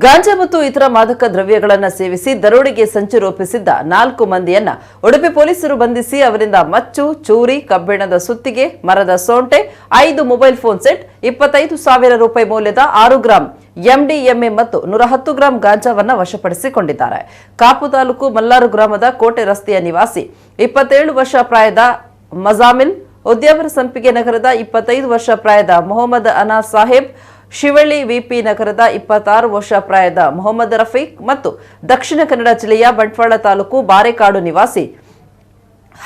ಗಾಂಜಾ ಮತ್ತು ಇತರ ಮಾದಕ ದ್ರವ್ಯಗಳನ್ನು ಸೇವಿಸಿ ದರೋಡೆಗೆ ಸಂಚು ರೂಪಿಸಿದ್ದ 4 ಮಂದಿಯನ್ನ ಉಡುಪಿ ಪೊಲೀಸರು ಬಂಧಿಸಿ ಅವರಿಂದ ಮಚ್ಚು, ಚೂರಿ, ಕಬ್ಬಿಣದ ಸುತ್ತಿಗೆ, ಮರದ ಸೊಂಟೆ, 5 ಮೊಬೈಲ್ ಫೋನ್ ಸೆಟ್, 25,000 ರೂಪಾಯಿ ಮೌಲ್ಯದ 6 ಗ್ರಾಂ ಎಂಡಿಎಂಎ ಮತ್ತು 110 ಗ್ರಾಂ ಗಾಂಜಾವನ್ನ ವಶಪಡಿಸಿಕೊಂಡಿದ್ದಾರೆ. ಕಾಪು ತಾಲೂಕು ಮಲ್ಲಾರು ಗ್ರಾಮದ ಕೋಟೆ ರಸ್ತೆಯ ನಿವಾಸಿ 27 ವರ್ಷ ಪ್ರಾಯದ ಮಜಾಮಿಲ್, ಉದ್ಯಾವರ ಸಂಪಿಗೆ ನಗರದ 25 ವರ್ಷ ಪ್ರಾಯದ ಮೊಹಮ್ಮದ್ ಅನಾ ಸಾಹೇಬ್, ಶಿವಳ್ಳಿ ವಿಪಿ ನಗರದ 26 ವರ್ಷ ಪ್ರಾಯದ ಮೊಹಮ್ಮದ್ ರಫೀಕ್ ಮತ್ತು ದಕ್ಷಿಣ ಕನ್ನಡ ಜಿಲ್ಲೆಯ ಬಂಟ್ವಾಳ ತಾಲೂಕು ಬಾರೆಕಾಡು ನಿವಾಸಿ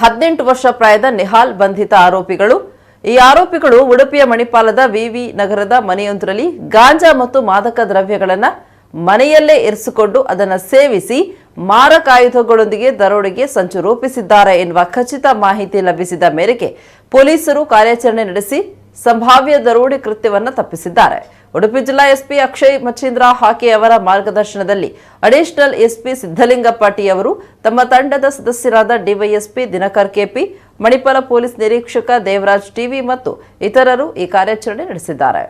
18 ವರ್ಷ ಪ್ರಾಯದ ನಿಹಾಲ್ ಬಂಧಿತ ಆರೋಪಿಗಳು. ಈ ಆರೋಪಿಗಳು ಉಡುಪಿಯ ಮಣಿಪಾಲದ ವಿವಿ ನಗರದ ಮನೆಯೊಂದರಲ್ಲಿ ಗಾಂಜಾ ಮತ್ತು ಮಾದಕ ದ್ರವ್ಯಗಳನ್ನು ಮನೆಯಲ್ಲೇ ಇರಿಸಿಕೊಂಡು ಅದನ್ನು ಸೇವಿಸಿ ಮಾರಕಾಯುಧಗಳೊಂದಿಗೆ ದರೋಡೆಗೆ ಸಂಚು ರೂಪಿಸಿದ್ದಾರೆ ಎನ್ನುವ ಖಚಿತ ಮಾಹಿತಿ ಲಭಿಸಿದ ಮೇರೆಗೆ ಪೊಲೀಸರು ಕಾರ್ಯಾಚರಣೆ ನಡೆಸಿ ಸಂಭಾವ್ಯ ದರೋಡೆ ಕೃತ್ಯವನ್ನು ತಪ್ಪಿಸಿದ್ದಾರೆ. ಉಡುಪಿ ಜಿಲ್ಲಾ ಎಸ್ಪಿ ಅಕ್ಷಯ್ ಮಚೀಂದ್ರ ಹಾಕೆ ಅವರ ಮಾರ್ಗದರ್ಶನದಲ್ಲಿ ಅಡಿಷನಲ್ ಎಸ್ಪಿ ಸಿದ್ದಲಿಂಗಪ್ಪ ಟಿ ಅವರು ತಮ್ಮ ತಂಡದ ಸದಸ್ಯರಾದ DYSP Dinakar KP, Manipal police ನಿರೀಕ್ಷಕ ದೇವರಾಜ್ ಟಿವಿ ಮತ್ತು ಇತರರು ಈ ಕಾರ್ಯಾಚರಣೆ ನಡೆಸಿದ್ದಾರೆ.